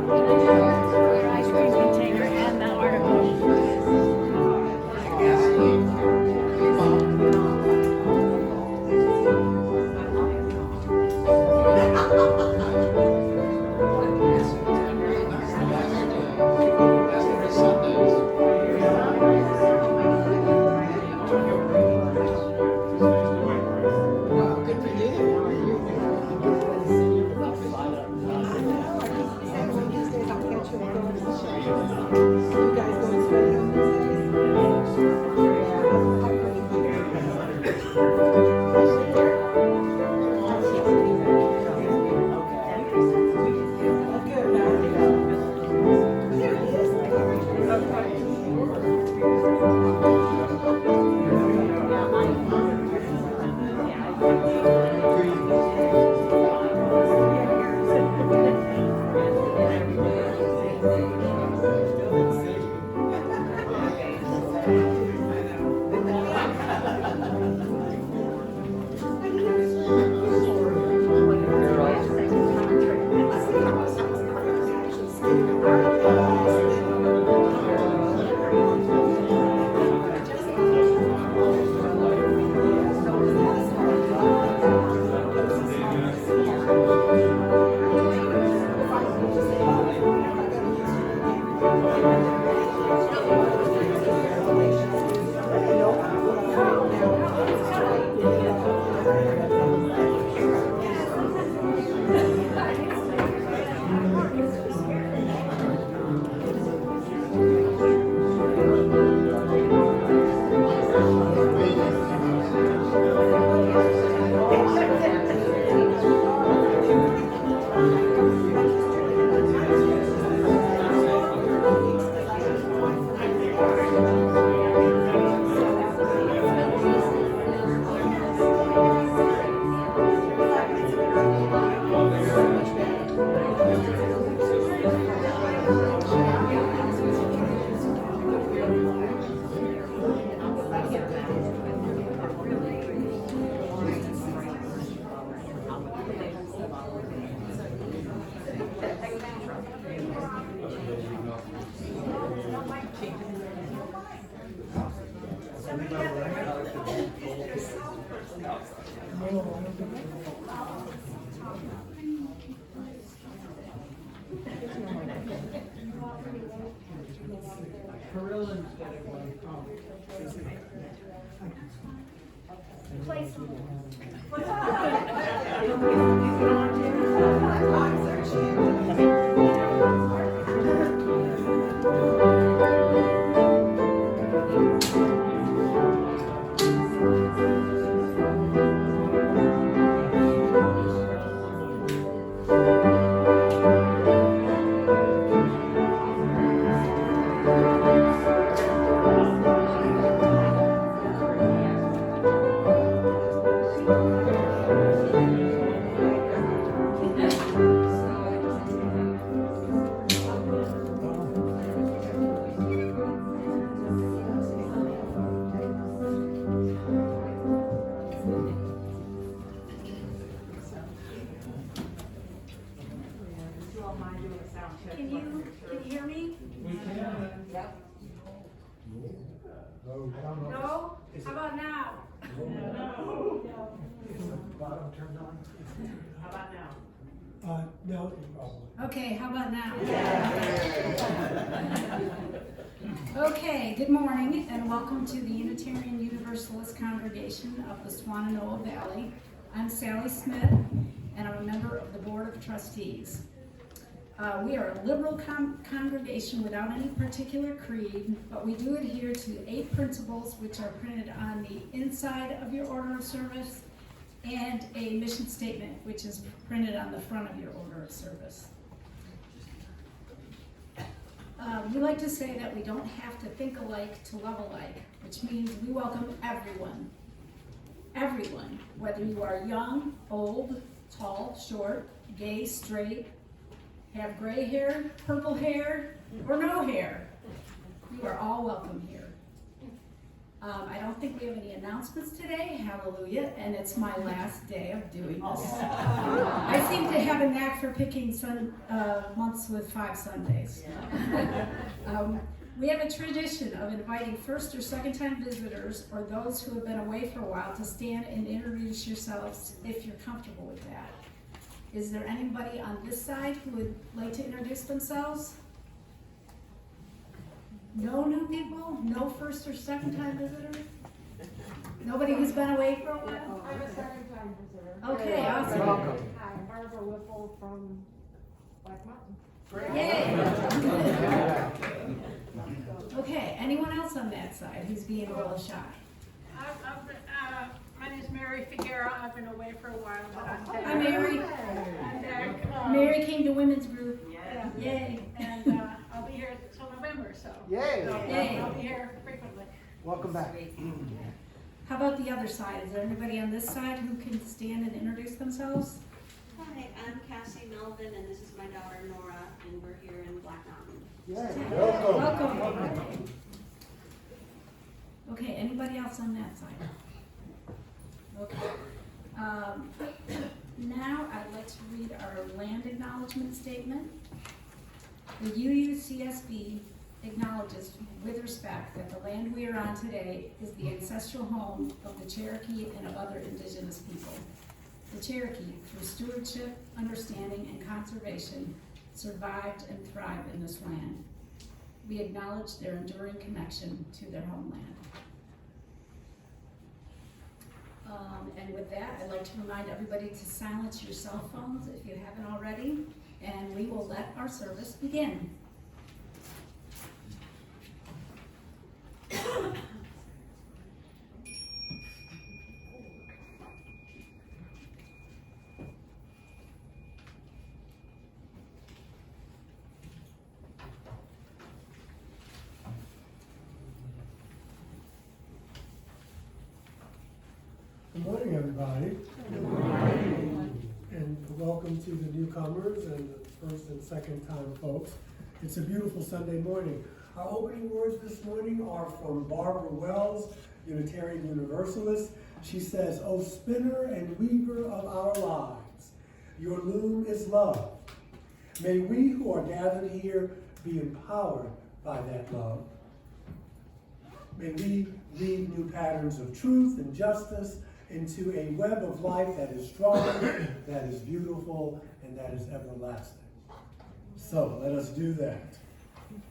Your ice cream container and the article. Can you hear me? No? How about now? Bottom turned on? How about now? No. Okay, how about now? Okay, good morning and welcome to the Unitarian Universalist Congregation of the Swannanoa Valley. I'm Sally Smith and I'm a member of the Board of Trustees. We are a liberal congregation without any particular creed, but we do adhere to 8 principles which are printed on the inside of your order of service and a mission statement which is printed on the front of your order of service. We like to say that we don't have to think alike to love alike, which means we welcome everyone. Everyone, whether you are young, old, tall, short, gay, straight, have gray hair, purple hair, or no hair. You are all welcome here. I don't think we have any announcements today, hallelujah, and it's my last day of doing this. I seem to have a knack for picking months with 5 Sundays. We have a tradition of inviting first or second time visitors or those who have been away for a while to stand and introduce yourselves if you're comfortable with that. Is there anybody on this side who would like to introduce themselves? No new people? No first or second time visitors? Nobody who's been away for a while? I'm a second-time visitor. Okay, awesome. Welcome. Hi, Barbara Whipple from Black Mountain. Yay! Okay, anyone else on that side who's being a little shy? My name is Mary Figueroa. I've been away for a while, but I'm back. Hi, Mary. I'm back. Mary came to women's group. Yeah. Yay. And I'll be here until November, so. Yay. Yay. I'll be here frequently. Welcome back. How about the other side? Is there anybody on this side who can stand and introduce themselves? Hi, I'm Cassie Melvin, and this is my daughter Nora, and we're here in Black Mountain. Yay. Welcome. Okay, anybody else on that side? Okay. Now I'd like to read our land acknowledgement statement. The UUCSB acknowledges with respect that the land we are on today is the ancestral home of the Cherokee and of other indigenous people. The Cherokee, through stewardship, understanding, and conservation, survived and thrived in this land. We acknowledge their enduring connection to their homeland. And with that, I'd like to remind everybody to silence your cell phones if you haven't already, and we will let our service begin. Good morning, everybody. Good morning. And welcome to the newcomers and the first and second time folks. It's a beautiful Sunday morning. Our opening words this morning are from Barbara Wells, Unitarian Universalist. She says, "O spinner and weaver of our lives, your loom is love. May we who are gathered here be empowered by that love. May we weave new patterns of truth and justice into a web of life that is strong, that is beautiful, and that is everlasting." So let us do that.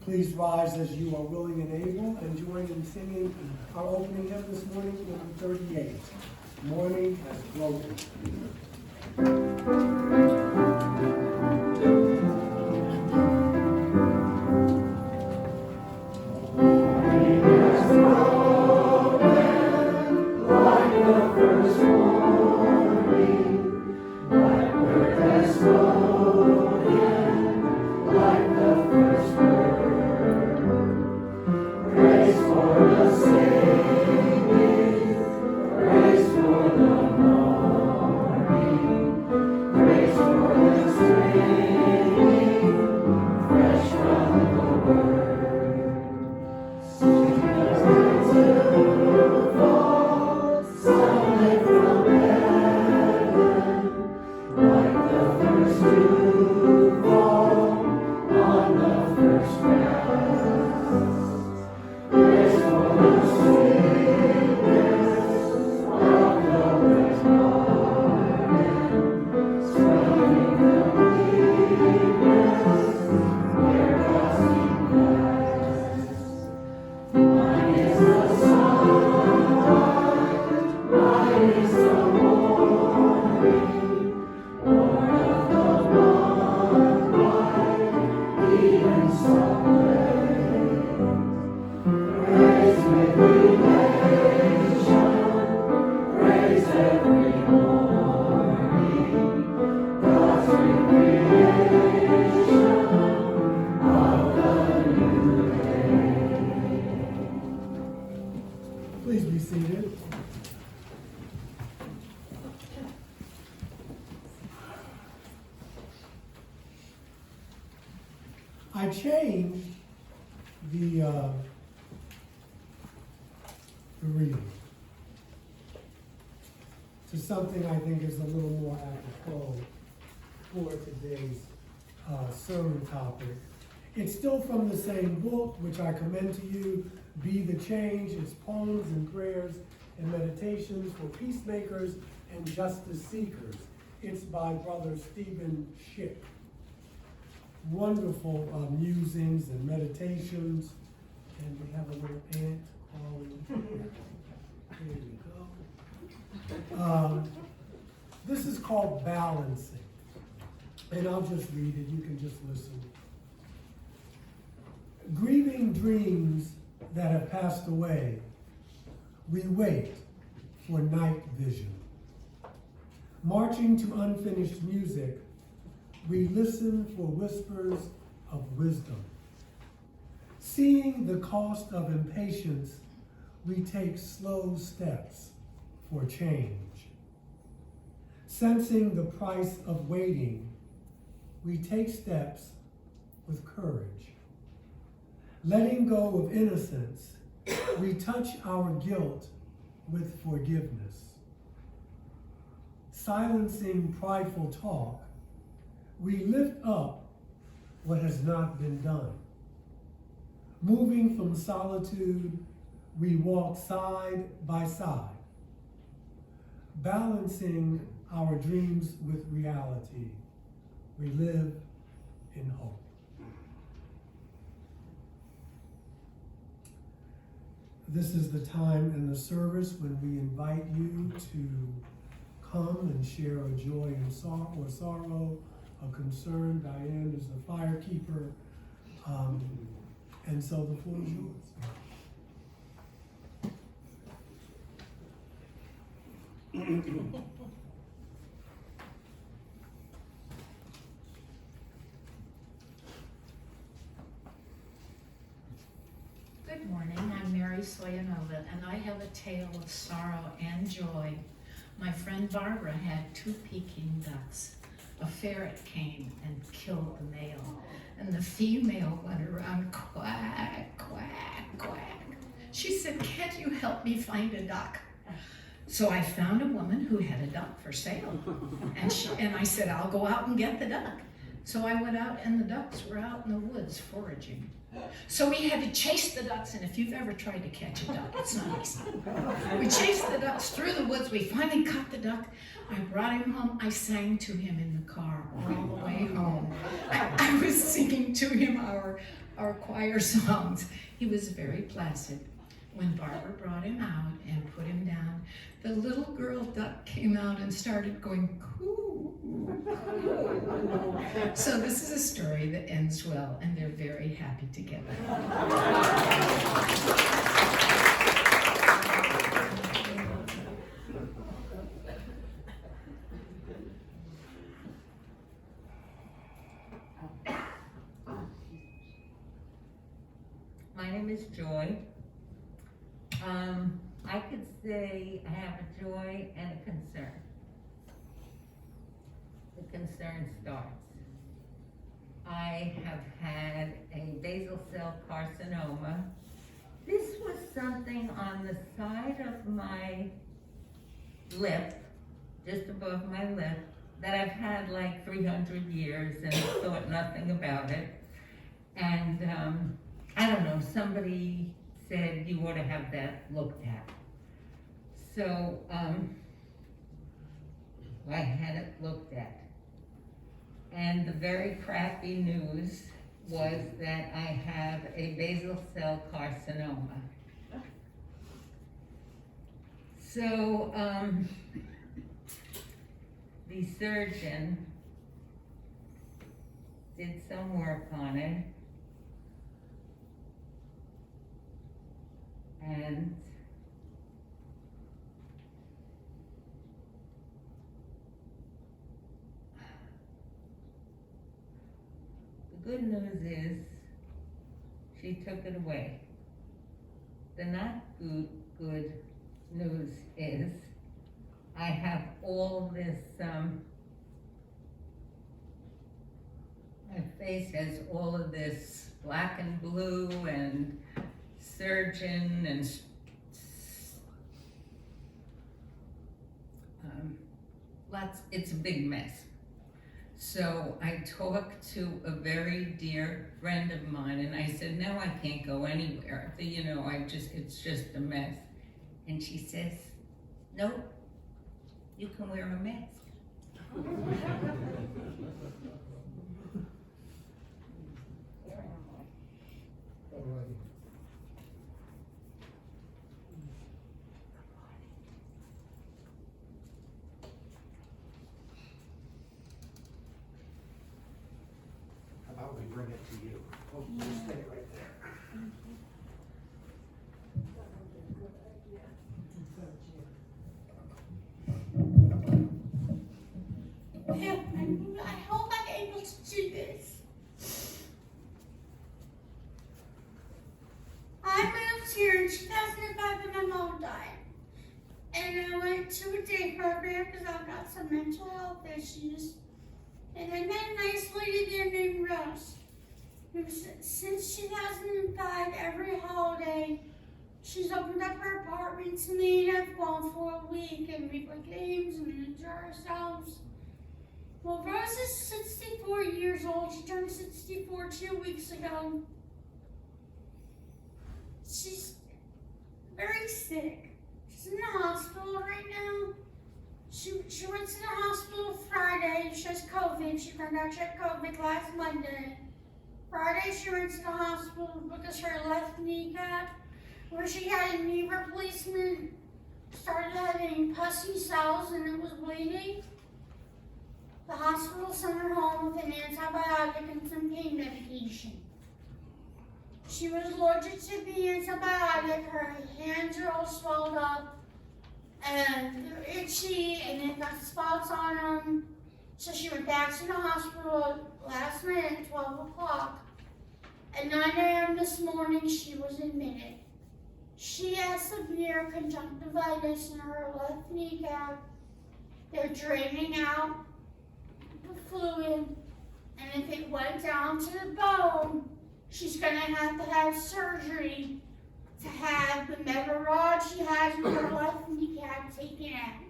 Please rise as you are willing and able, and join in singing our opening hymn this morning, number 38, Morning Has Broken. Please be seated. I changed the the reading to something I think is a little more apropos for today's sermon topic. It's still from the same book, which I commend to you, Be the Change. It's poems and prayers and meditations for peacemakers and justice seekers. It's by Brother Stephen Schick. Wonderful musings and meditations. And we have a little ant crawling. There we go. This is called Balancing. And I'll just read it. You can just listen. Grieving dreams that have passed away, we wait for night vision. Marching to unfinished music, we listen for whispers of wisdom. Seeing the cost of impatience, we take slow steps for change. Sensing the price of waiting, we take steps with courage. Letting go of innocence, we touch our guilt with forgiveness. Silencing prideful talk, we lift up what has not been done. Moving from solitude, we walk side by side. Balancing our dreams with reality, we live in hope. This is the time in the service when we invite you to come and share a joy and sorrow, a concern. Diane is the fire keeper, and so the floor is yours. Good morning, I'm Mary Soyanova, and I have a tale of sorrow and joy. My friend Barbara had 2 Peking ducks. A ferret came and killed the male, and the female went around quack, quack, quack. She said, "Can't you help me find a duck?" So I found a woman who had a duck for sale, and I said, "I'll go out and get the duck." So I went out, and the ducks were out in the woods foraging. So we had to chase the ducks, and if you've ever tried to catch a duck, it's not easy. We chased the ducks through the woods. We finally caught the duck. I brought him home. I sang to him in the car all the way home. I was singing to him our choir songs. He was very placid. When Barbara brought him out and put him down, the little girl duck came out and started going coo, coo. So this is a story that ends well, and they're very happy together. My name is Joy. I could say I have a joy and a concern. The concern starts. I have had a basal cell carcinoma. This was something on the side of my lip, just above my lip, that I've had like 300 years and thought nothing about it. And I don't know, somebody said you ought to have that looked at. So I had it looked at. And the very crappy news was that I have a basal cell carcinoma. So the surgeon did some work on it. And the good news is she took it away. The not good news is I have all this, my face has all of this black and blue and surgeon and it's a big mess. So I talked to a very dear friend of mine and I said, no, I can't go anywhere. You know, it's just a mess. And she says, no, you can wear a mask. All right. How about we bring it to you? Oh, you stay right there. I hope I'm able to do this. I moved here in 2005 when my mom died. And I went to a day program because I've got some mental health issues. And I met a nice lady there named Rose. Who since 2005, every holiday, she's opened up her apartment to me and I've gone for a week and we play games and we enjoy ourselves. Well, Rose is 64 years old. She turned 64 2 weeks ago. She's very sick. She's in the hospital right now. She went to the hospital Friday. She has COVID. She found out she had COVID last Monday. Friday she went to the hospital because her left kneecap, where she had a knee replacement, started having pussy cells and it was bleeding. The hospital sent her home with an antibiotic and some pain medication. She was allergic to the antibiotic. Her hands are all swelled up and they're itchy and they've got spots on them. So she went back to the hospital last night at 12 o'clock. At 9 a.m. this morning, she was admitted. She has severe conjunctivitis in her left kneecap. They're draining out the fluid, and if it went down to the bone, she's gonna have surgery to have the metal rod she has in her left kneecap taken out.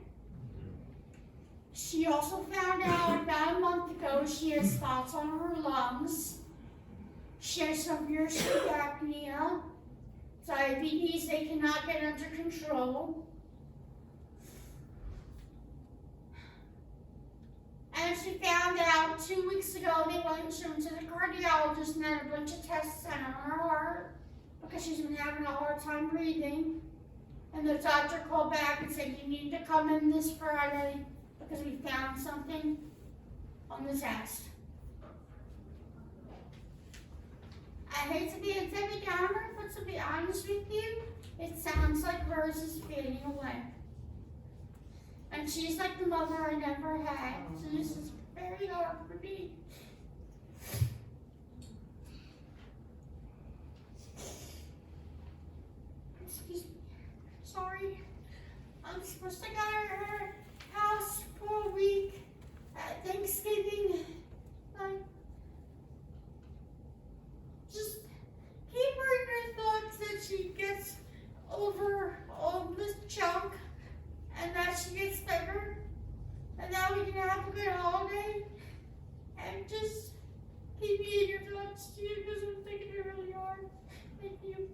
She also found out about a month ago she has spots on her lungs. She has severe sleep apnea, diabetes they cannot get under control. And she found out 2 weeks ago she went to the cardiologist and had a bunch of tests done on her heart because she's been having a hard time breathing. And the doctor called back and said, you need to come in this Friday because we found something on the test. I hate to be a Debbie Downer, but to be honest with you, it sounds like Rose is fading away. And she's like the mother I never had, so this is very hard for me. Excuse me, sorry. I'm supposed to go to her house for a week at Thanksgiving. Just keep her in your thoughts that she gets over all this junk and that she gets better and that we can have a good holiday. And just keep me in your thoughts too because I'm thinking it really hard. Thank you.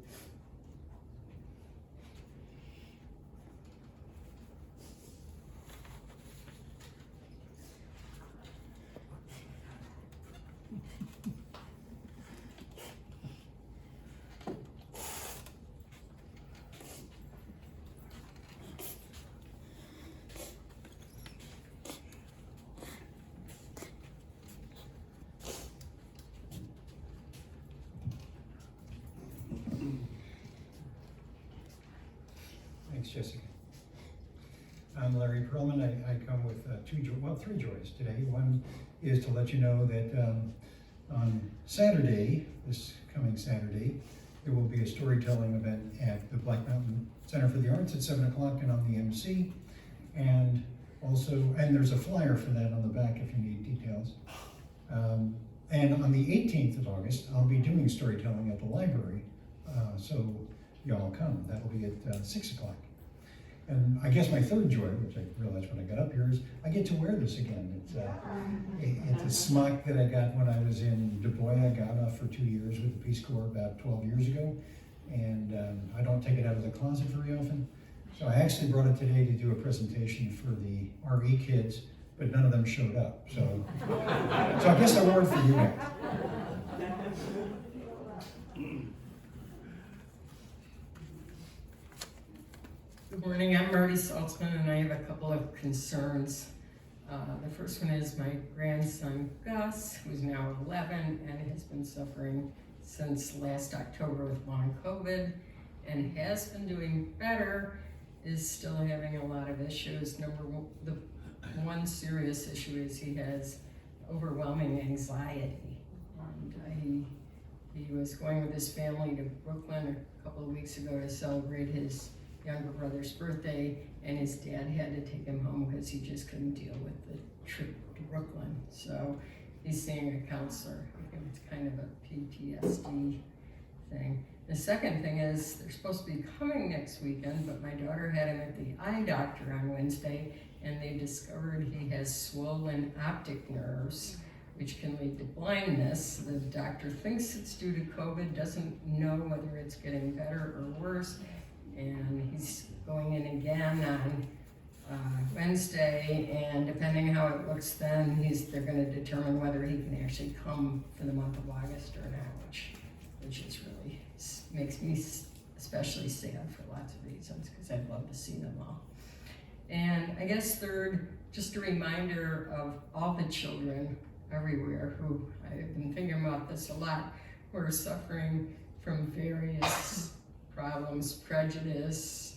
Thanks, Jessica. I'm Larry Perlman. I come with three joys today. One is to let you know that on Saturday, this coming Saturday, there will be a storytelling event at the Black Mountain Center for the Arts at 7 o'clock and on the MC. And there's a flyer for that on the back if you need details. And on the 18th of August, I'll be doing storytelling at the library. So y'all come. That'll be at 6 o'clock. And I guess my third joy, which I realized when I got up here, is I get to wear this again. It's a smock that I got when I was in Du Bois. I got off for 2 years with the Peace Corps about 12 years ago. And I don't take it out of the closet very often. So I actually brought it today to do a presentation for the RE kids, but none of them showed up. So I guess I wore it for you guys. Good morning, I'm Marty Saltzman, and I have a couple of concerns. The first one is my grandson Gus, who's now 11 and has been suffering since last October with long COVID and has been doing better, is still having a lot of issues. The one serious issue is he has overwhelming anxiety. And he was going with his family to Brooklyn a couple of weeks ago to celebrate his younger brother's birthday, and his dad had to take him home because he just couldn't deal with the trip to Brooklyn. So he's seeing a counselor. I think it's kind of a PTSD thing. The second thing is they're supposed to be coming next weekend, but my daughter had him at the eye doctor on Wednesday, and they discovered he has swollen optic nerves, which can lead to blindness. The doctor thinks it's due to COVID, doesn't know whether it's getting better or worse. And he's going in again on Wednesday, and depending how it looks then, they're going to determine whether he can actually come for the month of August or not, which is really makes me especially sad for lots of reasons, because I'd love to see them all. And I guess third, just a reminder of all the children everywhere who, I've been thinking about this a lot, who are suffering from various problems, prejudice,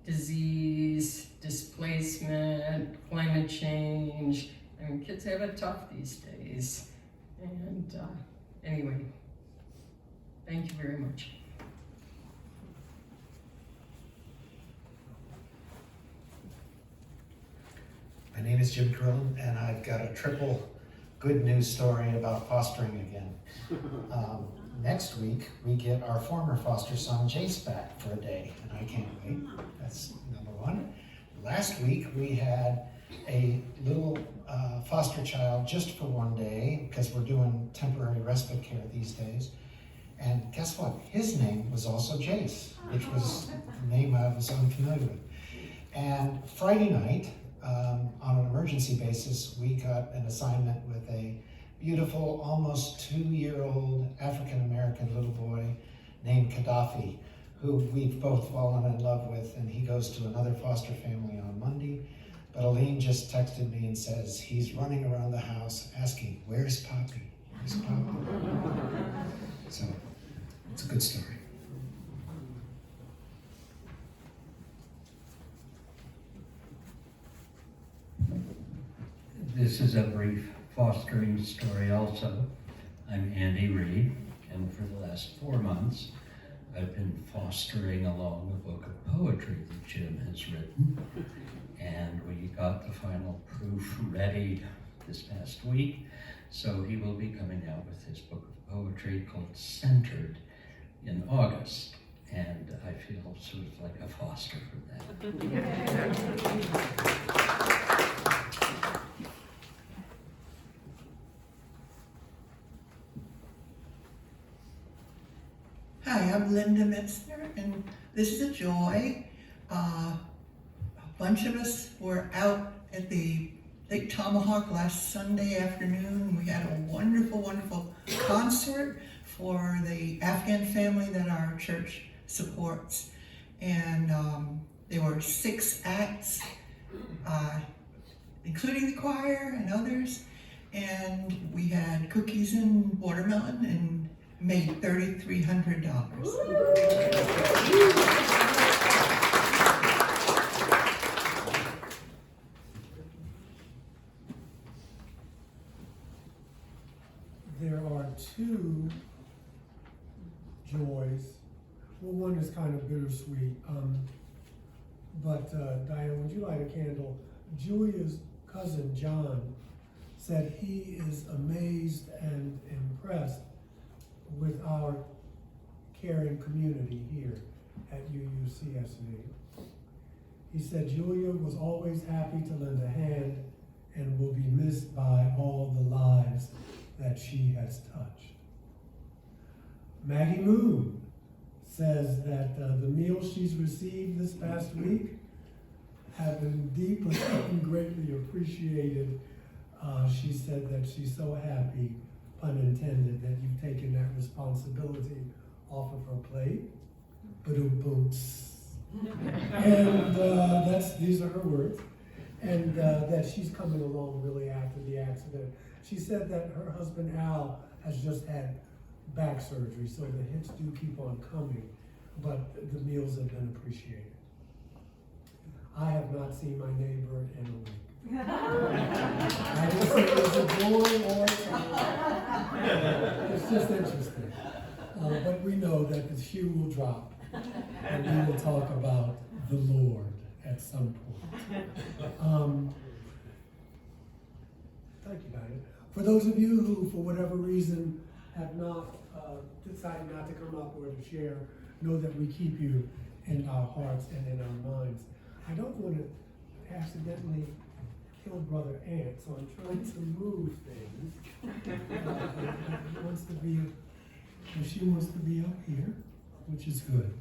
disease, displacement, climate change. I mean, kids have it tough these days. And anyway, thank you very much. My name is Jim Carillon, and I've got a triple good news story about fostering again. Next week, we get our former foster son, Jace, back for a day, and I can't wait. That's number one. Last week, we had a little foster child just for one day, because we're doing temporary respite care these days. And guess what? His name was also Jace, which was a name I was unfamiliar with. And Friday night, on an emergency basis, we got an assignment with a beautiful, almost 2-year-old African-American little boy named Gaddafi, who we've both fallen in love with, and he goes to another foster family on Monday. But Aline just texted me and says he's running around the house asking, "Where's Poppy? Where's Poppy?" So, it's a good story. This is a brief fostering story also. I'm Andy Reed, and for the last 4 months, I've been fostering along a book of poetry that Jim has written. And we got the final proof ready this past week, so he will be coming out with his book of poetry called Centered in August. And I feel sort of like a foster for that. Hi, I'm Linda Metzner, and this is a joy. A bunch of us were out at the Lake Tomahawk last Sunday afternoon. We had a wonderful, wonderful concert for the Afghan family that our church supports. And there were 6 acts, including the choir and others. And we had cookies and watermelon and made $3,300. There are 2 joys. Well, one is kind of bittersweet. But Diane, would you light a candle? Julia's cousin John said he is amazed and impressed with our caring community here at UUCSD. He said Julia was always happy to lend a hand and will be missed by all the lives that she has touched. Maggie Moon says that the meals she's received this past week have been deeply and greatly appreciated. She said that she's so happy, pun intended, that you've taken that responsibility off of her plate. Ba-doom-booms. And these are her words. And that she's coming along really after the accident. She said that her husband Al has just had back surgery, so the hits do keep on coming, but the meals have been appreciated. I have not seen my neighbor in a week. I didn't say it was a joy or it's just interesting. But we know that the shoe will drop and we will talk about the Lord at some point. Thank you, Diane. For those of you who, for whatever reason, have not decided not to come up or to share, know that we keep you in our hearts and in our minds. I don't want to accidentally kill Brother Ant, so I'm trying to move things. She wants to be up here, which is good.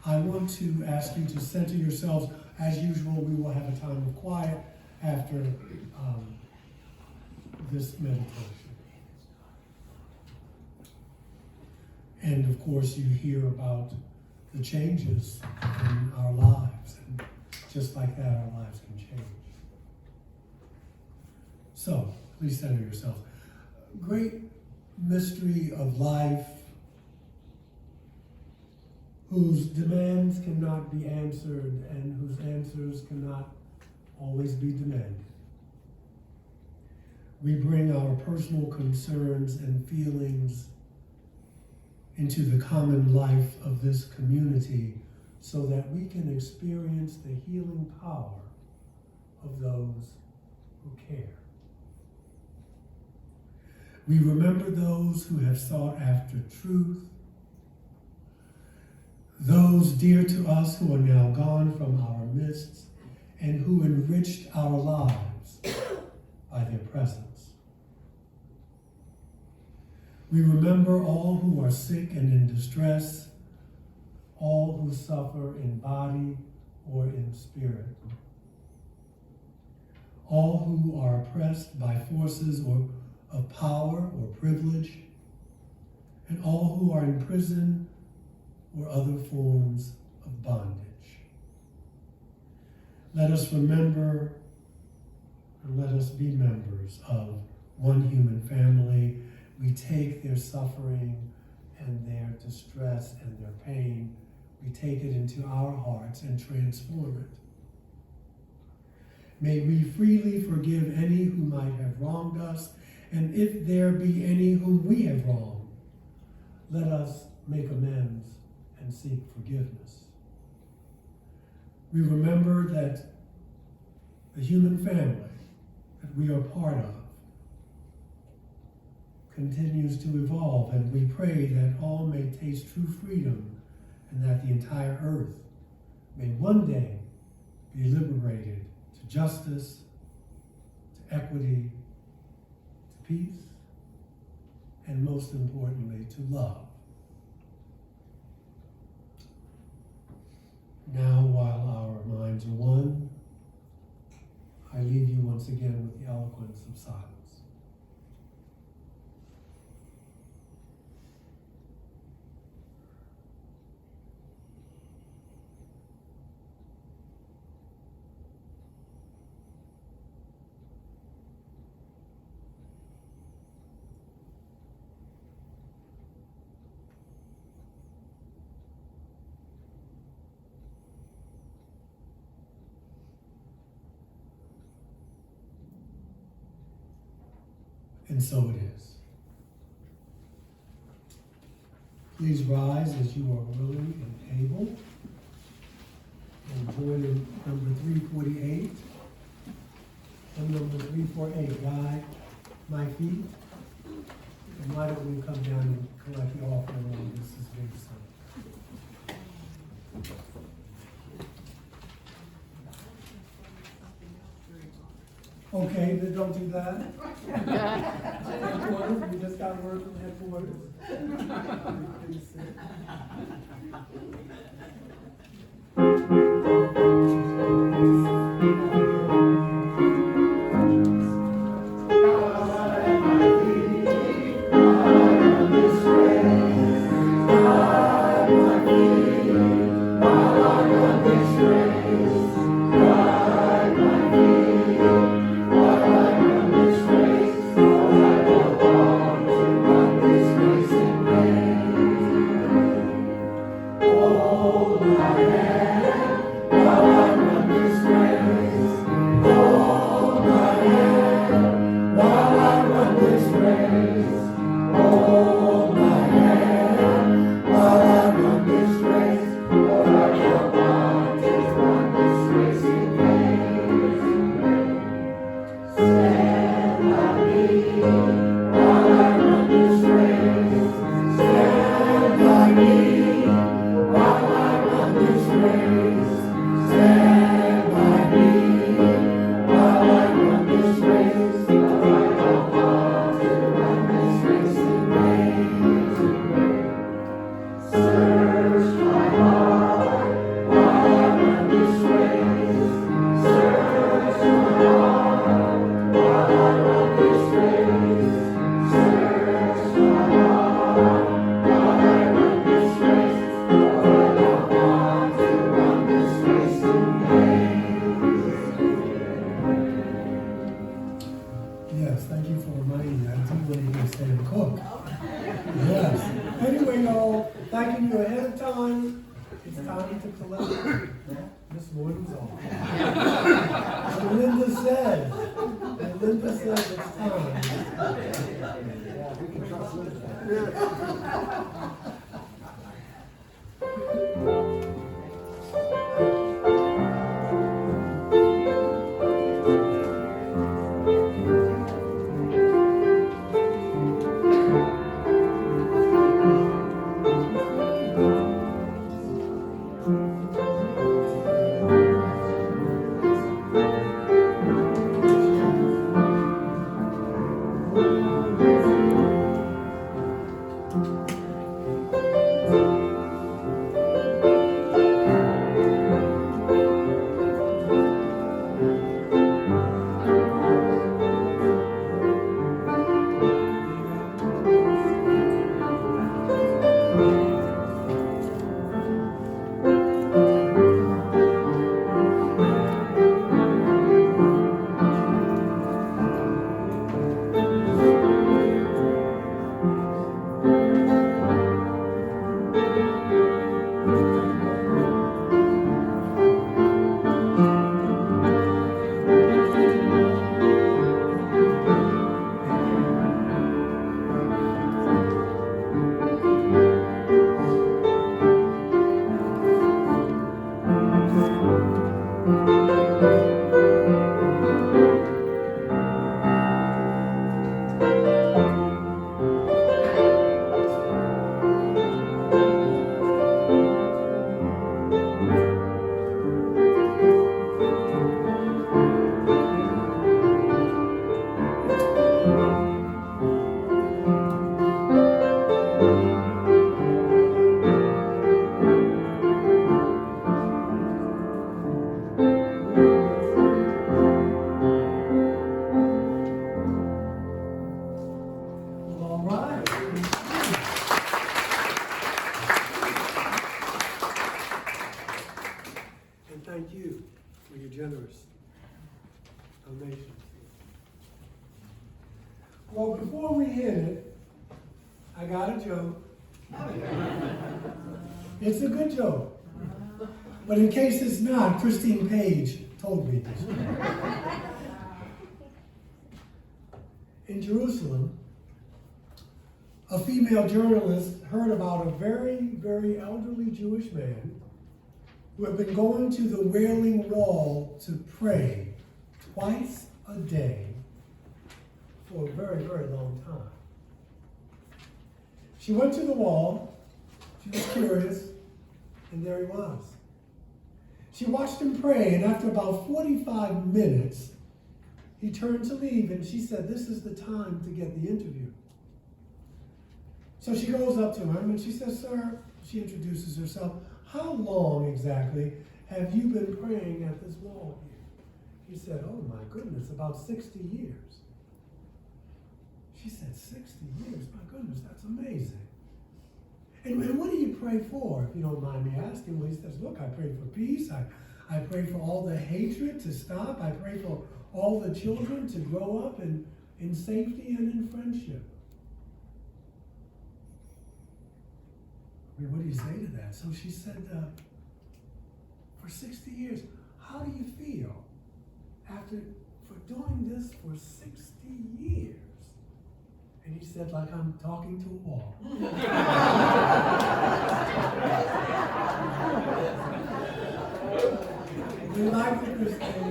I want to ask you to center yourselves. As usual, we will have a time of quiet after this meditation. And of course, you hear about the changes in our lives. And just like that, our lives can change. So, please center yourselves. Great mystery of life, whose demands cannot be answered and whose answers cannot always be demanded. We bring our personal concerns and feelings into the common life of this community so that we can experience the healing power of those who care. We remember those who have sought after truth, those dear to us who are now gone from our midst and who enriched our lives by their presence. We remember all who are sick and in distress, all who suffer in body or in spirit, all who are oppressed by forces of power or privilege, and all who are in prison or other forms of bondage. Let us remember and let us be members of one human family. We take their suffering and their distress and their pain, we take it into our hearts and transform it. May we freely forgive any who might have wronged us, and if there be any whom we have wronged, let us make amends and seek forgiveness. We remember that the human family that we are part of continues to evolve, and we pray that all may taste true freedom and that the entire earth may one day be liberated to justice, to equity, to peace, and most importantly, to love. Now, while our minds are one, I leave you once again with the eloquence of silence. And so it is. Please rise as you are willing and able. And join in number 348. And number 348, guide my feet. And why don't we come down and collect the offering on this big son. Okay, then don't do that. Headquarters, we just got word from headquarters. Yes, thank you for reminding me. I do really understand cook. Yes. Anyway, y'all, thanking you ahead of time. It's time to collect this morning's offering. And Linda said it's time. Yeah, we can trust Linda. Thank you for your generous donations. Well, before we hit it, I got a joke. It's a good joke. But in case it's not, Christine Page told me this. In Jerusalem, a female journalist heard about a very, very elderly Jewish man who had been going to the Wailing Wall to pray twice a day for a very, very long time. She went to the wall, she was curious, and there he was. She watched him pray, and after about 45 minutes, he turned to leave, and she said, "This is the time to get the interview." So she goes up to him and she says, "Sir," she introduces herself, "how long exactly have you been praying at this wall here?" He said, "Oh my goodness, about 60 years." She said, 60 years? My goodness, that's amazing. And what do you pray for, if you don't mind me asking? Well, he says, "Look, I pray for peace. I pray for all the hatred to stop. I pray for all the children to grow up in safety and in friendship." I mean, what do you say to that? So she said, "For 60 years, how do you feel for doing this for 60 years?" And he said, "Like I'm talking to a wall." We like the Christian.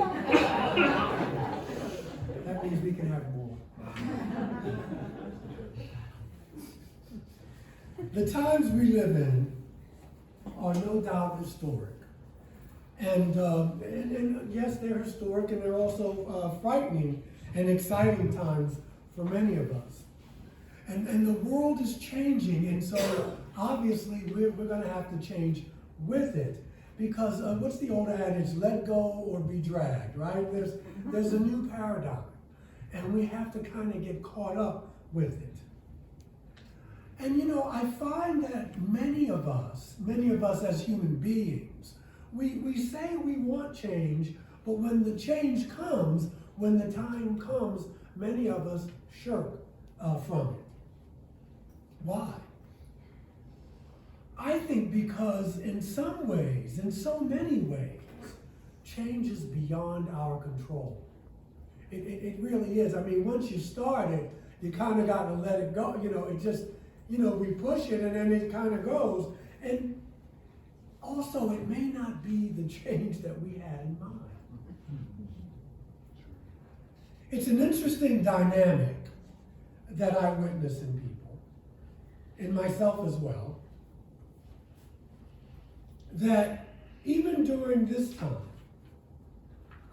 That means we can have more. The times we live in are no doubt historic. And yes, they're historic, and they're also frightening and exciting times for many of us. And the world is changing, and so obviously we're going to have to change with it. Because what's the old adage? Let go or be dragged, right? There's a new paradigm, and we have to kind of get caught up with it. And you know, I find that many of us as human beings, we say we want change, but when the change comes, when the time comes, many of us shirk from it. Why? I think because in some ways, in so many ways, change is beyond our control. It really is. I mean, once you start it, you kind of got to let it go. You know, it just, we push it and then it kind of goes. And also, it may not be the change that we had in mind. It's an interesting dynamic that I witness in people, in myself as well, that even during this time,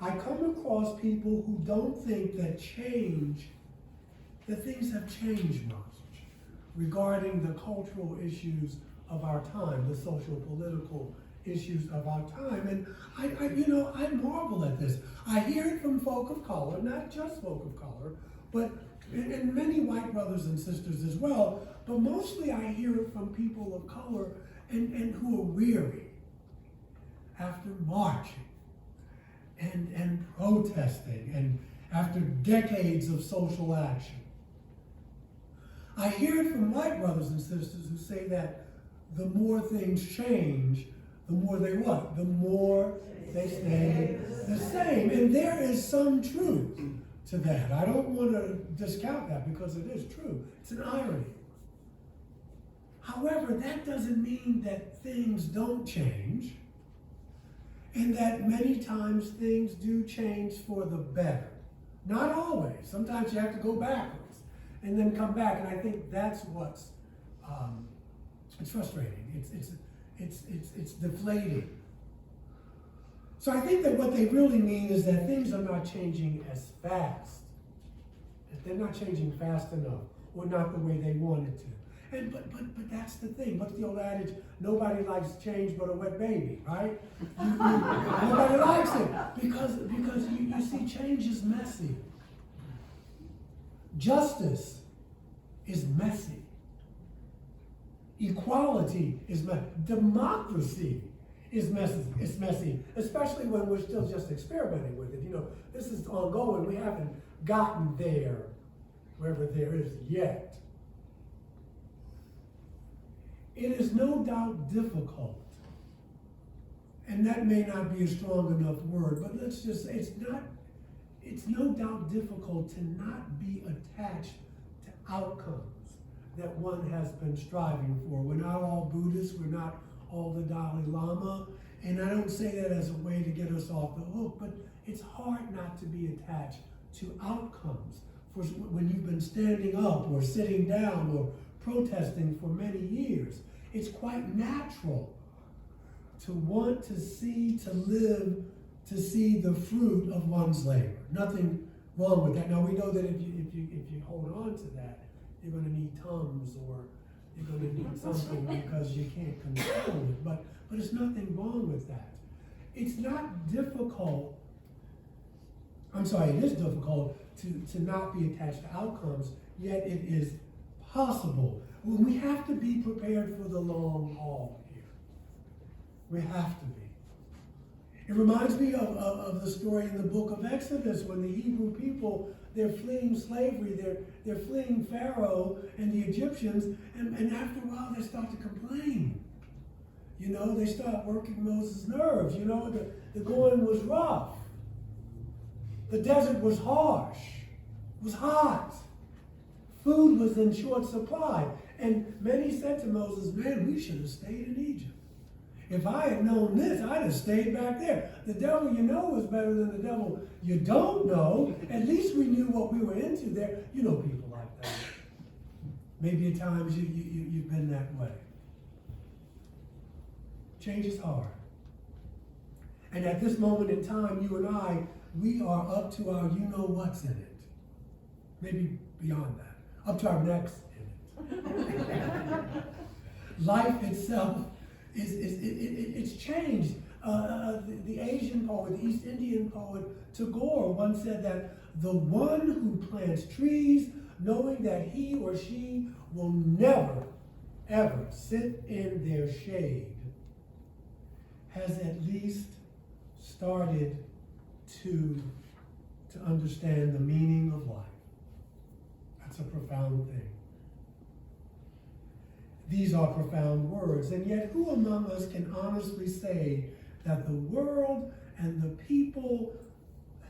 I come across people who don't think that things have changed much regarding the cultural issues of our time, the social political issues of our time. And I marvel at this. I hear it from folk of color, not just folk of color, but and many white brothers and sisters as well, but mostly I hear it from people of color and who are weary after marching and protesting and after decades of social action. I hear it from white brothers and sisters who say that the more things change, the more they what? The more they stay the same. And there is some truth to that. I don't want to discount that because it is true. It's an irony. However, that doesn't mean that things don't change, and that many times things do change for the better. Not always. Sometimes you have to go backwards and then come back, and I think that's what's it's frustrating. It's deflating. So I think that what they really mean is that things are not changing as fast. That they're not changing fast enough, or not the way they wanted to. And but that's the thing. What's the old adage? Nobody likes change but a wet baby, right? Nobody likes it because you see, change is messy. Justice is messy. Equality is messy. Democracy is messy. It's messy, especially when we're still just experimenting with it. This is ongoing. We haven't gotten there, wherever there is yet. It is no doubt difficult, and that may not be a strong enough word, but let's just say it's no doubt difficult to not be attached to outcomes that one has been striving for. We're not all Buddhists, we're not all the Dalai Lama, and I don't say that as a way to get us off the hook, but it's hard not to be attached to outcomes for when you've been standing up or sitting down or protesting for many years. It's quite natural to want to live to see the fruit of one's labor. Nothing wrong with that. Now we know that if you hold on to that, you're going to need Tums or you're going to need something because you can't control it. But there's nothing wrong with that. It's not difficult. I'm sorry, it is difficult to not be attached to outcomes, yet it is possible. Well, we have to be prepared for the long haul here. We have to be. It reminds me of the story in the book of Exodus when the Hebrew people, they're fleeing slavery, they're fleeing Pharaoh and the Egyptians, and after a while they start to complain. You know, they start working Moses' nerves. You know, the going was rough. The desert was harsh. It was hot. Food was in short supply. And many said to Moses, man, we should have stayed in Egypt. If I had known this, I'd have stayed back there. The devil you know is better than the devil you don't know. At least we knew what we were into there. You know people like that. Maybe at times you've been that way. Change is hard. And at this moment in time, you and I, we are up to our you-know-what's in it. Maybe beyond that. Up to our necks in it. Life itself it's changed. The Asian poet, the East Indian poet Tagore once said that the one who plants trees knowing that he or she will never, ever sit in their shade has at least started to understand the meaning of life. That's a profound thing. These are profound words, and yet who among us can honestly say that the world and the people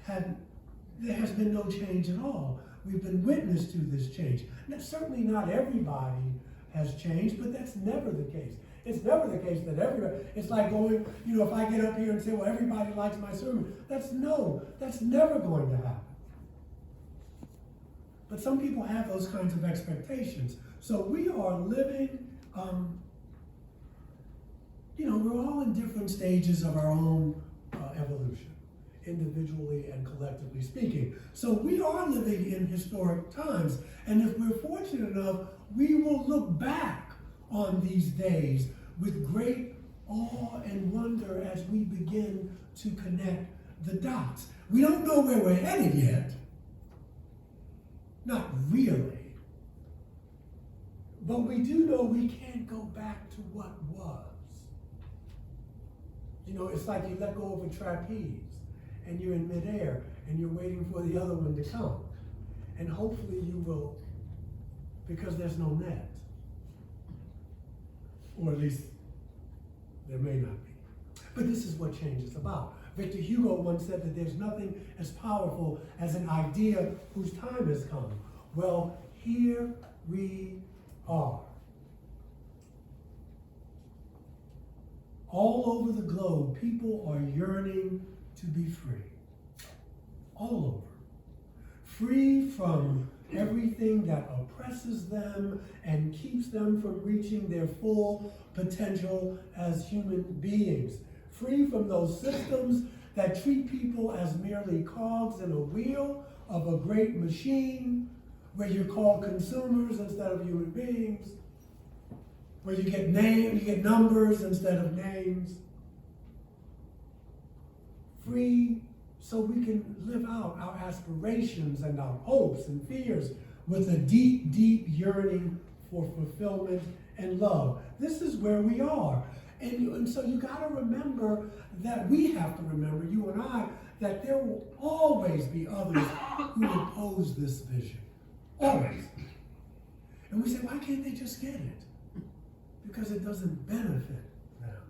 there has been no change at all? We've been witness to this change. Now, certainly not everybody has changed, but that's never the case. It's never the case that everybody, it's like going, you know, if I get up here and say, well, everybody likes my sermon, that's never going to happen. But some people have those kinds of expectations. So we are living, we're all in different stages of our own evolution, individually and collectively speaking. So we are living in historic times. And if we're fortunate enough, we will look back on these days with great awe and wonder as we begin to connect the dots. We don't know where we're headed yet. Not really. But we do know we can't go back to what was. You know, it's like you let go of a trapeze and you're in midair and you're waiting for the other one to come. And hopefully you will, because there's no net. Or at least there may not be. But this is what change is about. Victor Hugo once said that there's nothing as powerful as an idea whose time has come. Well, here we are. All over the globe, people are yearning to be free. All over. Free from everything that oppresses them and keeps them from reaching their full potential as human beings. Free from those systems that treat people as merely cogs in a wheel of a great machine, where you're called consumers instead of human beings, where you get names, you get numbers instead of names. Free so we can live out our aspirations and our hopes and fears with a deep, deep yearning for fulfillment and love. This is where we are. And so you got to remember that we have to remember, you and I, that there will always be others who oppose this vision. Always. And we say, why can't they just get it? Because it doesn't benefit them.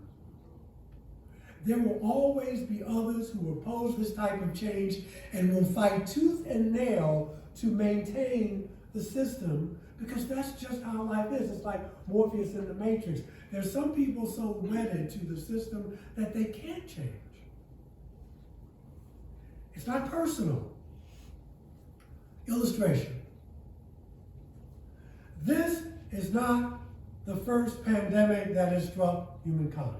There will always be others who oppose this type of change and will fight tooth and nail to maintain the system, because that's just how life is. It's like Morpheus in the Matrix. There's some people so wedded to the system that they can't change. It's not personal. Illustration. This is not the first pandemic that has struck humankind.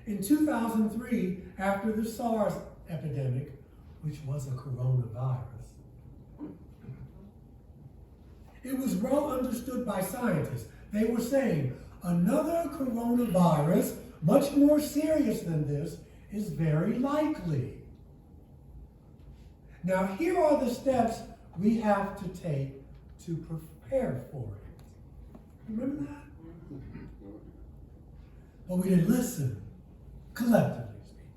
In 2003, after the SARS epidemic, which was a coronavirus. It was well understood by scientists. They were saying another coronavirus, much more serious than this, is very likely. Now, here are the steps we have to take to prepare for it. Remember that? But we didn't listen, collectively speaking.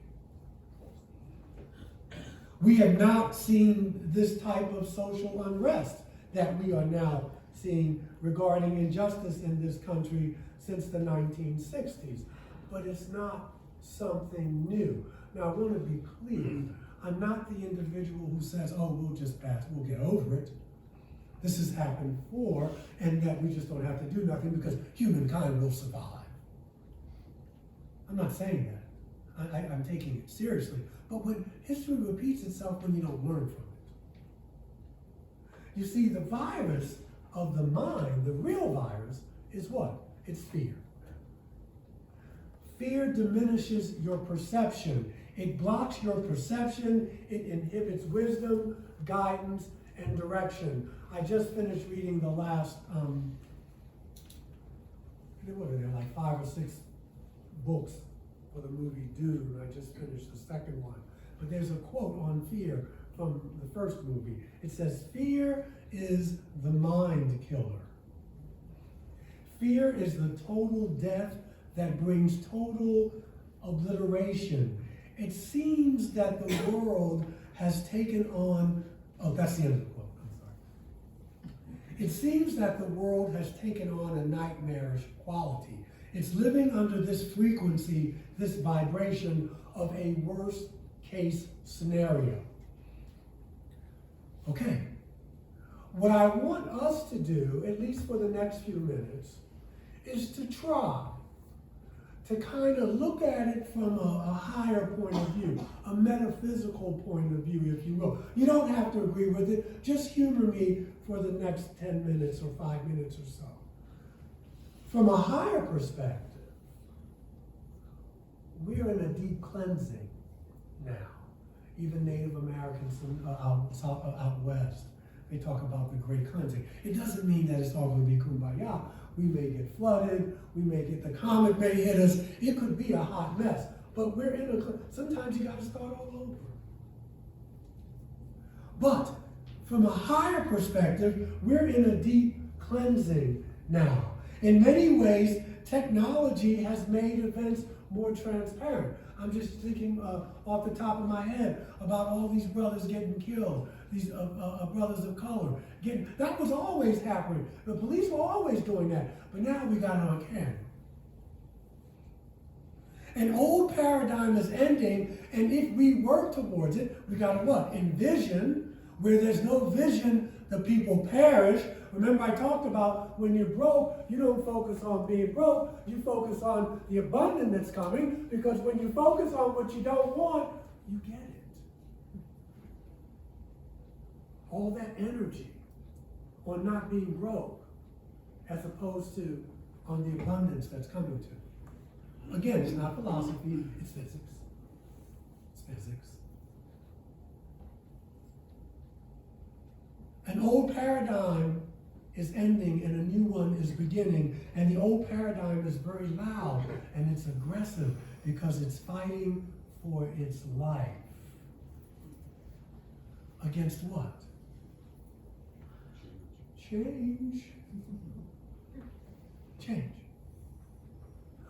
We have not seen this type of social unrest that we are now seeing regarding injustice in this country since the 1960s. But it's not something new. Now, I want to be clear. I'm not the individual who says, oh, we'll just pass, we'll get over it. This has happened before, and that we just don't have to do nothing because humankind will survive. I'm not saying that. I'm taking it seriously. But when history repeats itself when you don't learn from it. You see, the virus of the mind, the real virus, is what? It's fear. Fear diminishes your perception. It blocks your perception. It inhibits wisdom, guidance, and direction. I just finished reading the last, what are there, like 5 or 6 books for the movie Dune. I just finished the second one. But there's a quote on fear from the first movie. It says, fear is the mind killer. Fear is the total death that brings total obliteration. It seems that the world has taken on, oh, that's the end of the quote, I'm sorry. It seems that the world has taken on a nightmarish quality. It's living under this frequency, this vibration of a worst case scenario. Okay. What I want us to do, at least for the next few minutes, is to try to kind of look at it from a higher point of view, a metaphysical point of view, if you will. You don't have to agree with it. Just humor me for the next 10 minutes or 5 minutes or so. From a higher perspective, we're in a deep cleansing now. Even Native Americans out west, they talk about the great cleansing. It doesn't mean that it's all going to be kumbaya. We may get flooded, we may get, the comet may hit us. It could be a hot mess, but we're in a, sometimes you got to start all over. But from a higher perspective, we're in a deep cleansing now. In many ways, technology has made events more transparent. I'm just thinking off the top of my head about all these brothers getting killed, these brothers of color. That was always happening. The police were always doing that, but now we got it on camera. An old paradigm is ending, and if we work towards it, we got to what? Envision. Where there's no vision, the people perish. Remember I talked about when you're broke, you don't focus on being broke, you focus on the abundance that's coming, because when you focus on what you don't want, you get it. All that energy on not being broke, as opposed to on the abundance that's coming to you. Again, it's not philosophy, it's physics. It's physics. An old paradigm is ending and a new one is beginning, and the old paradigm is very loud and it's aggressive because it's fighting for its life. Against what? Change. Change.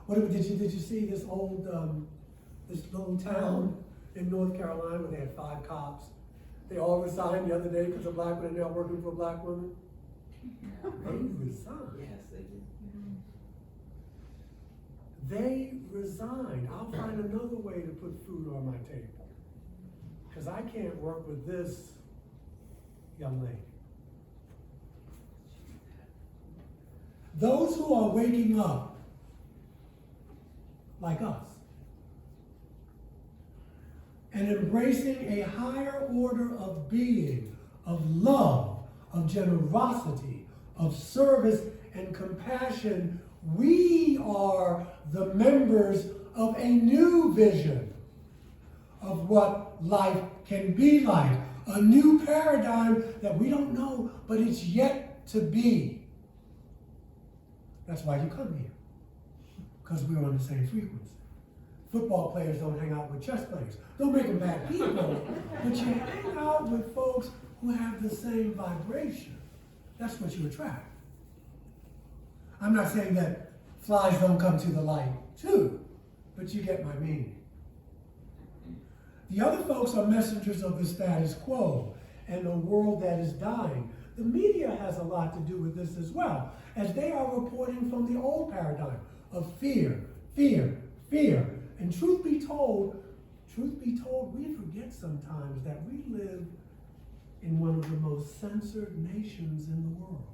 What did you see this old this little town in North Carolina where they had 5 cops? They all resigned the other day because a black woman is now working for a black woman. They resigned. Yes, they did. They resigned. I'll find another way to put food on my table. Because I can't work with this young lady. Those who are waking up, like us, and embracing a higher order of being, of love, of generosity, of service and compassion, we are the members of a new vision, of what life can be like. A new paradigm that we don't know, but it's yet to be. That's why you come here, because we're on the same frequency. Football players don't hang out with chess players. Don't make them bad people, but you hang out with folks who have the same vibration. That's what you attract. I'm not saying that flies don't come to the light too, but you get my meaning. The other folks are messengers of the status quo and a world that is dying. The media has a lot to do with this as well, as they are reporting from the old paradigm of fear, fear, fear. And truth be told, we forget sometimes that we live in one of the most censored nations in the world.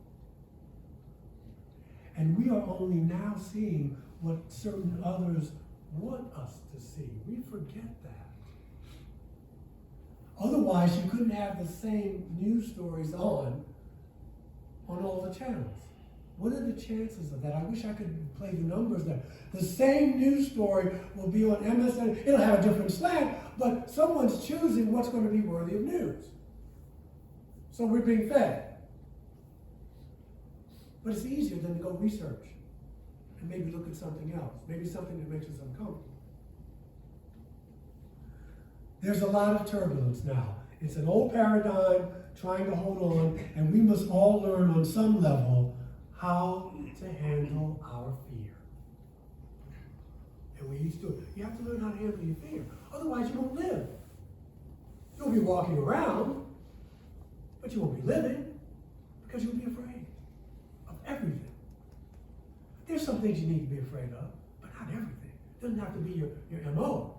And we are only now seeing what certain others want us to see. We forget that. Otherwise, you couldn't have the same news stories on all the channels. What are the chances of that? I wish I could play the numbers there. The same news story will be on MSN. It'll have a different slant, but someone's choosing what's going to be worthy of news. So we're being fed. But it's easier than to go research and maybe look at something else, maybe something that makes us uncomfortable. There's a lot of turbulence now. It's an old paradigm trying to hold on, and we must all learn on some level how to handle our fear. And we used to, you have to learn how to handle your fear. Otherwise, you won't live. You'll be walking around, but you won't be living because you'll be afraid of everything. There's some things you need to be afraid of, but not everything. It doesn't have to be your MO.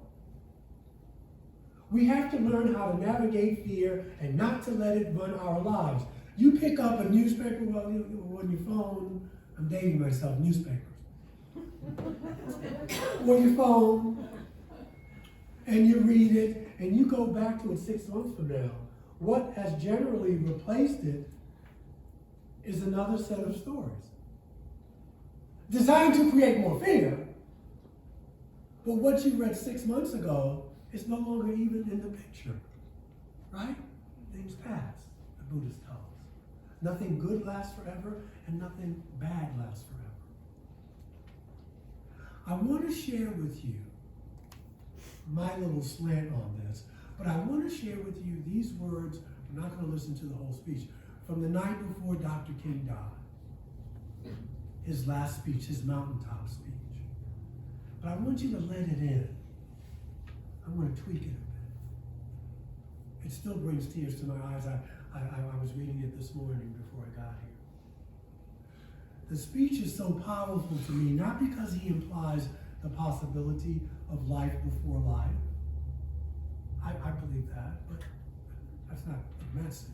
We have to learn how to navigate fear and not to let it run our lives. You pick up a newspaper on your phone. I'm dating myself, newspapers. On your phone, and you read it, and you go back to it 6 months from now. What has generally replaced it is another set of stories designed to create more fear. But what you read 6 months ago is no longer even in the picture, right? Things pass, the Buddhist tells us. Nothing good lasts forever, and nothing bad lasts forever. I want to share with you my little slant on this, but I want to share with you these words. I'm not going to listen to the whole speech. From the night before Dr. King died, his last speech, his mountaintop speech. But I want you to let it in. I'm going to tweak it a bit. It still brings tears to my eyes. I was reading it this morning before I got here. The speech is so powerful to me, not because he implies the possibility of life before life. I believe that, but that's not the message.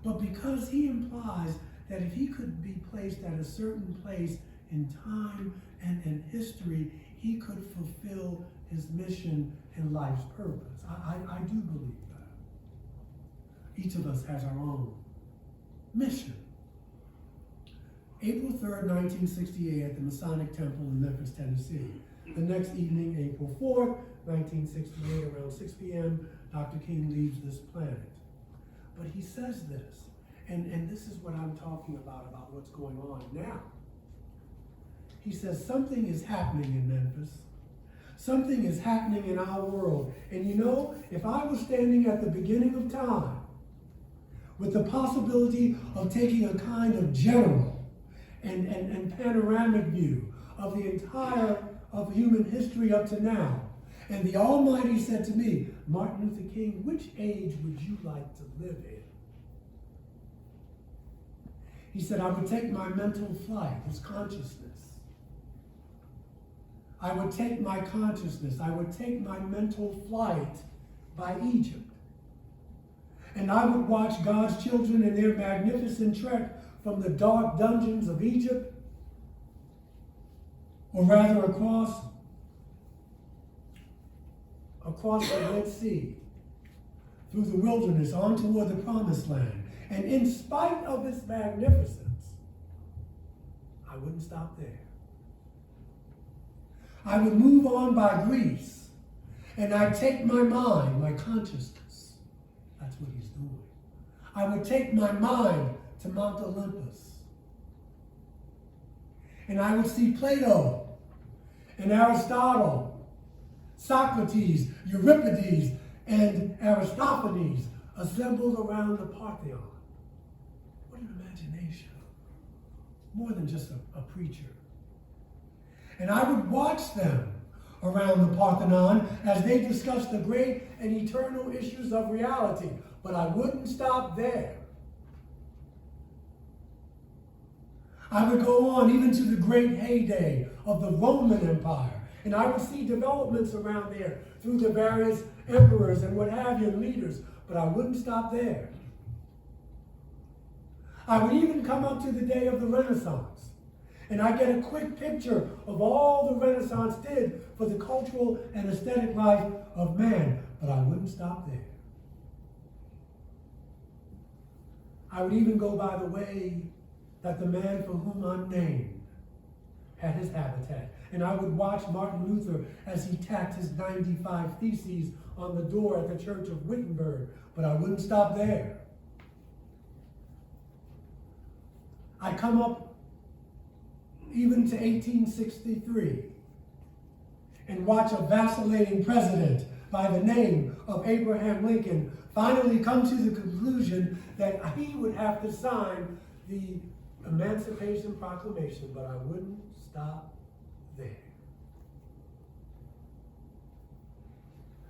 But because he implies that if he could be placed at a certain place in time and in history, he could fulfill his mission and life's purpose. I do believe that. Each of us has our own mission. April 3rd, 1968, at the Masonic Temple in Memphis, Tennessee. The next evening, April 4th, 1968, around 6 p.m., Dr. King leaves this planet. But he says this, and this is what I'm talking about what's going on now. He says, something is happening in Memphis. Something is happening in our world. And you know, if I was standing at the beginning of time with the possibility of taking a kind of general and panoramic view of the entire of human history up to now, and the Almighty said to me, Martin Luther King, which age would you like to live in? He said, I would take my mental flight, his consciousness. I would take my consciousness, I would take my mental flight by Egypt. And I would watch God's children in their magnificent trek from the dark dungeons of Egypt, or rather across the Red Sea, through the wilderness, on toward the Promised Land. And in spite of its magnificence, I wouldn't stop there. I would move on by Greece And I take my mind, my consciousness, that's what he's doing. I would take my mind to Mount Olympus. And I would see Plato and Aristotle, Socrates, Euripides, and Aristophanes assembled around the Parthenon. What an imagination. More than just a preacher. And I would watch them around the Parthenon as they discussed the great and eternal issues of reality. But I wouldn't stop there. I would go on even to the great heyday of the Roman Empire. And I would see developments around there through the various emperors and what have you, and leaders. But I wouldn't stop there. I would even come up to the day of the Renaissance. And I get a quick picture of all the Renaissance did for the cultural and aesthetic life of man. But I wouldn't stop there. I would even go by the way that the man for whom I'm named had his habitat. And I would watch Martin Luther as he tacked his 95 Theses on the door at the Church of Wittenberg. But I wouldn't stop there. I come up even to 1863 and watch a vacillating president by the name of Abraham Lincoln finally come to the conclusion that he would have to sign the Emancipation Proclamation, but I wouldn't stop there.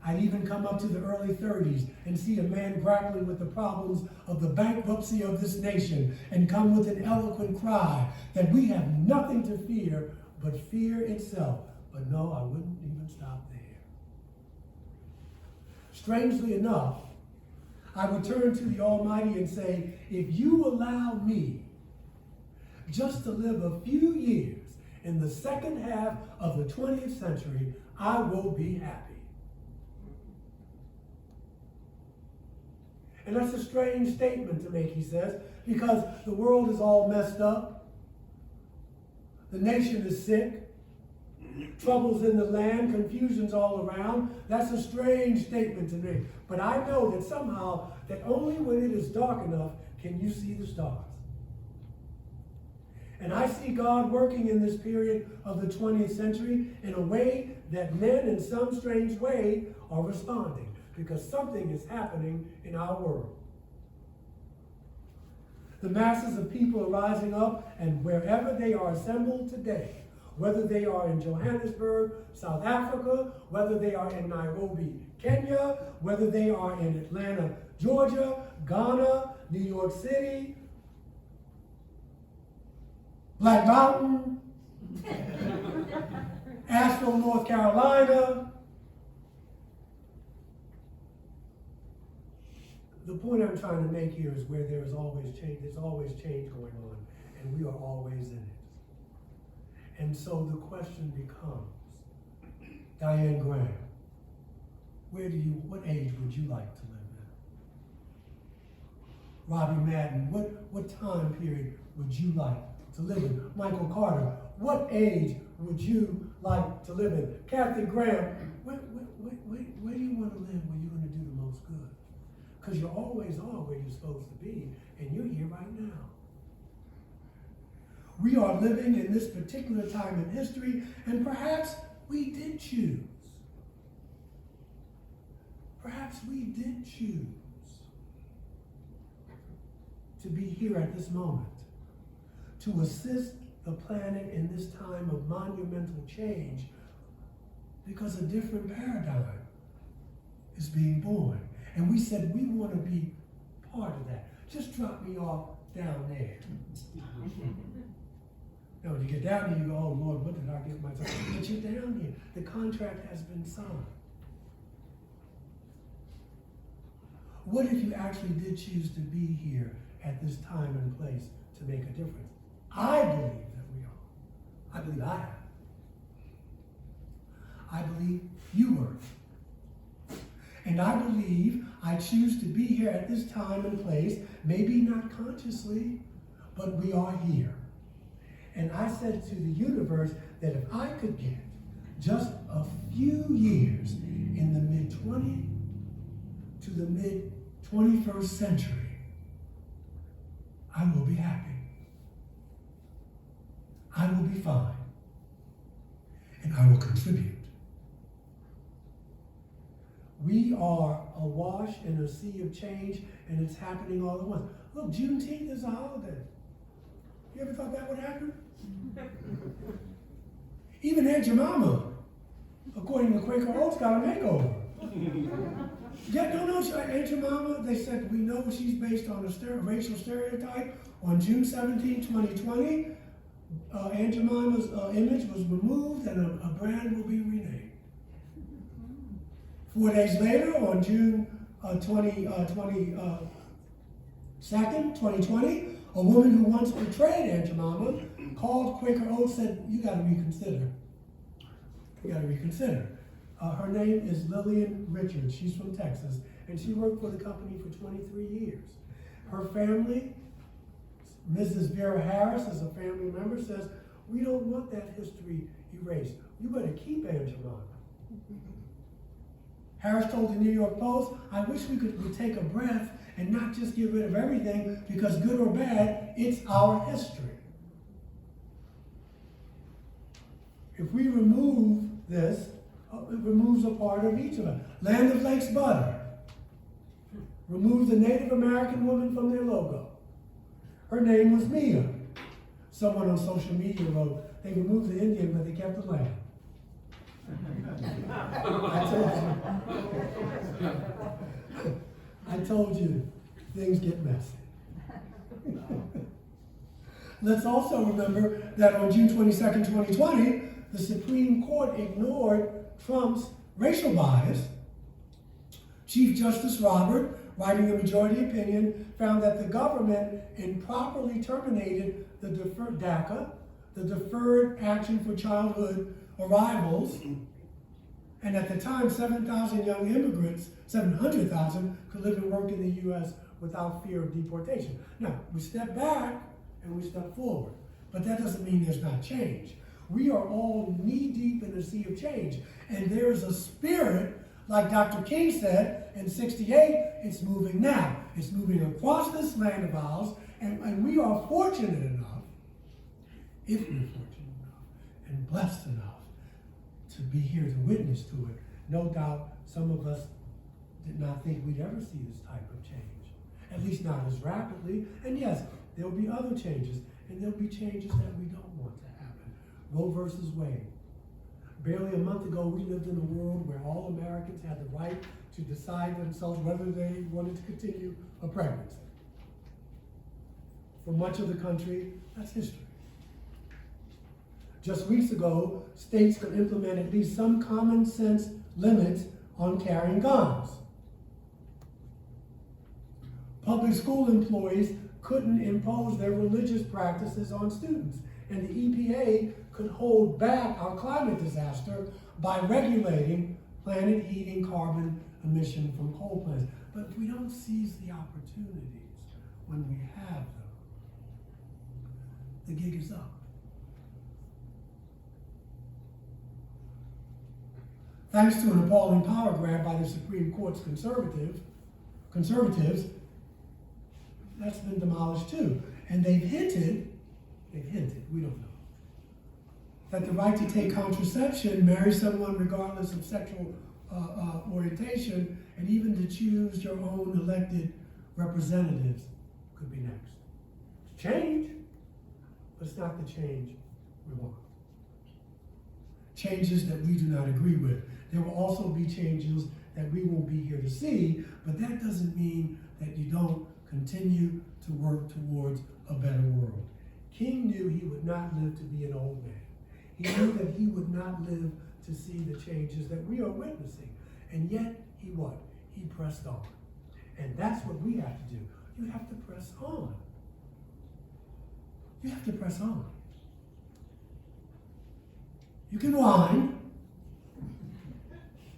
I'd even come up to the early 30s and see a man grappling with the problems of the bankruptcy of this nation and come with an eloquent cry that we have nothing to fear but fear itself. But no, I wouldn't even stop there. Strangely enough, I would turn to the Almighty and say, if you allow me just to live a few years in the second half of the 20th century, I will be happy. And that's a strange statement to make, he says, because the world is all messed up. The nation is sick. Troubles in the land, confusions all around. That's a strange statement to make. But I know that somehow, that only when it is dark enough can you see the stars. And I see God working in this period of the 20th century in a way that men in some strange way are responding. Because something is happening in our world. The masses of people are rising up, and wherever they are assembled today, whether they are in Johannesburg, South Africa, whether they are in Nairobi, Kenya, whether they are in Atlanta, Georgia, Ghana, New York City, Black Mountain, Asheville, North Carolina. The point I'm trying to make here is where there is always change, there's always change going on, and we are always in it. And so the question becomes, Diane Graham, what age would you like to live in? Robbie Madden, what time period would you like to live in? Michael Carter, what age would you like to live in? Kathy Graham, where do you want to live where you're going to do the most good? Because you always are where you're supposed to be, and you're here right now. We are living in this particular time in history, and perhaps we did choose. Perhaps we did choose to be here at this moment, to assist the planet in this time of monumental change, because a different paradigm is being born. And we said we want to be part of that. Just drop me off down there. Now, when you get down there, you go, oh, Lord, what did I get myself? But you're down here. The contract has been signed. What if you actually did choose to be here at this time and place to make a difference? I believe that we are. I believe I have. I believe you were. And I believe I choose to be here at this time and place, maybe not consciously, but we are here. And I said to the universe that if I could get just a few years in the mid-20th to the mid-21st century, I will be happy. I will be fine. And I will contribute. We are awash in a sea of change, and it's happening all at once. Look, Juneteenth is a holiday. You ever thought that would happen? Even Aunt Jemima, according to Quaker Oats, got a makeover. Yeah, no, Aunt Jemima, they said, we know she's based on a racial stereotype. On June 17, 2020, Aunt Jemima's image was removed and a brand will be renamed. 4 days later, on June 22nd, 2020, a woman who once betrayed Aunt Jemima called Quaker Oats, said, you gotta reconsider. You gotta reconsider. Her name is Lillian Richards. She's from Texas, and she worked for the company for 23 years. Her family, Mrs. Vera Harris, as a family member, says, we don't want that history erased. You better keep Aunt Jemima. Harris told the New York Post, I wish we could take a breath and not just get rid of everything, because good or bad, it's our history. If we remove this, it removes a part of each of us. Land of Lakes Butter removed the Native American woman from their logo. Her name was Mia. Someone on social media wrote, they removed the Indian, but they kept the land. I told you, things get messy. Let's also remember that on June 22nd, 2020, the Supreme Court ignored Trump's racial bias. Chief Justice Robert, writing a majority opinion, found that the government improperly terminated the deferred DACA, the Deferred Action for Childhood Arrivals, and at the time, 7,000 young immigrants, 700,000, could live and work in the U.S. without fear of deportation. Now, we step back and we step forward, but that doesn't mean there's not change. We are all knee-deep in a sea of change, and there's a spirit, like Dr. King said, in '68, it's moving now. It's moving across this land of ours, and we are fortunate enough, if we're fortunate enough, and blessed enough, to be here to witness to it. No doubt some of us did not think we'd ever see this type of change, at least not as rapidly. And yes, there'll be other changes, and there'll be changes that we don't want to happen. Roe versus Wade. Barely a month ago, we lived in a world where all Americans had the right to decide themselves whether they wanted to continue a pregnancy. For much of the country, that's history. Just weeks ago, states could implement at least some common sense limits on carrying guns. Public school employees couldn't impose their religious practices on students, and the EPA could hold back our climate disaster by regulating planet heating carbon emission from coal plants. But if we don't seize the opportunities when we have them, the gig is up. Thanks to an appalling power grab by the Supreme Court's conservatives, that's been demolished too. And they've hinted, we don't know, that the right to take contraception, marry someone regardless of sexual orientation, and even to choose your own elected representatives could be next. It's change, but it's not the change we want. Changes that we do not agree with. There will also be changes that we won't be here to see, but that doesn't mean that you don't continue to work towards a better world. King knew he would not live to be an old man. He knew that he would not live to see the changes that we are witnessing. And yet, he what? He pressed on. And that's what we have to do. You have to press on. You have to press on. You can whine,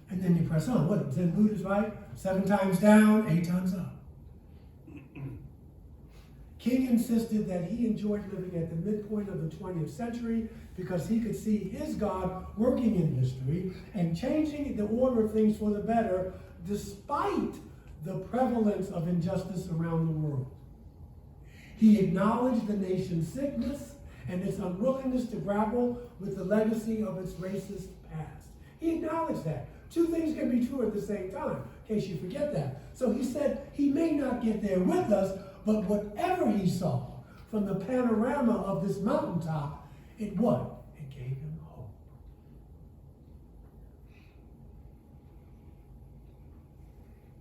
and then you press on. What, Zen Buddhist, right? 7 times down, 8 times up. King insisted that he enjoyed living at the midpoint of the 20th century because he could see his God working in history and changing the order of things for the better despite the prevalence of injustice around the world. He acknowledged the nation's sickness and its unwillingness to grapple with the legacy of its racist past. He acknowledged that. Two things can be true at the same time, in case you forget that. So he said he may not get there with us, but whatever he saw from the panorama of this mountaintop, it what? It gave him hope.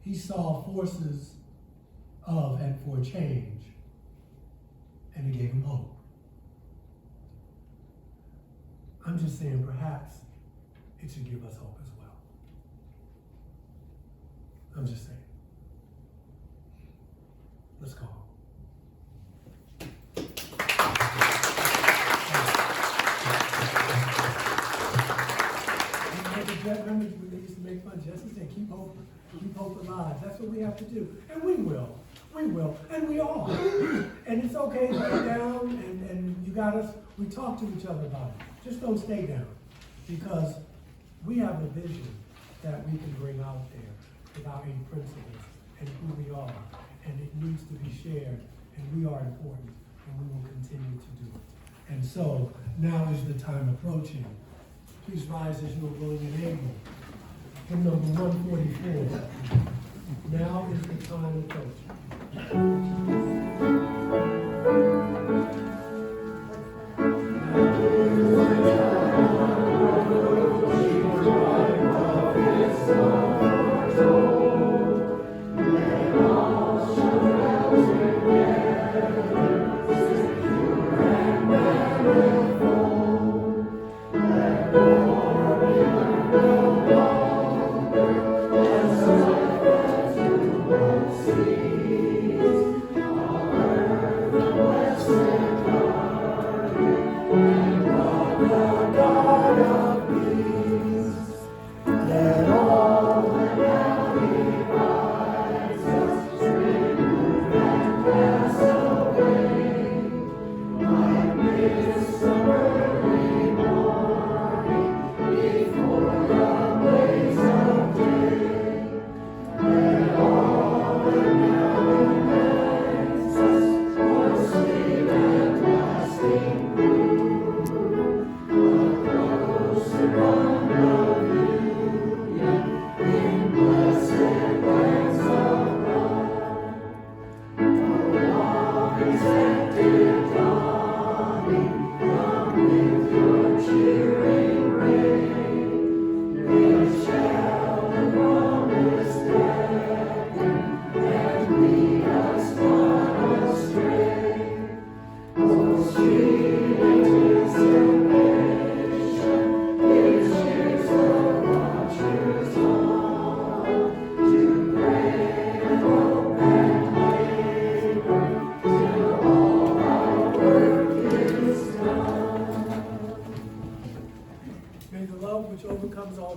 He saw forces of and for change, and it gave him hope. I'm just saying perhaps it should give us hope as well. I'm just saying. Let's go. Remember when they used to make fun? Jesse said, keep hope alive. That's what we have to do. And we will. We will. And we are. And it's okay to lay down and you got us. We talk to each other about it. Just don't stay down. Because we have a vision that we can bring out there with our 8 principles and who we are. And it needs to be shared. And we are important. And we will continue to do it. And so now is the time approaching. Please rise as you are willing and able. Hymn number 144. Now is the time approaching.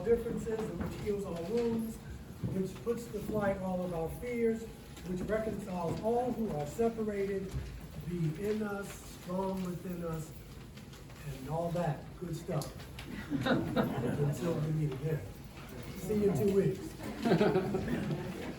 Differences and which heals all wounds, which puts to flight all of our fears, which reconciles all who are separated, be in us, strong within us, and all that good stuff. Until we meet again. See you in 2 weeks.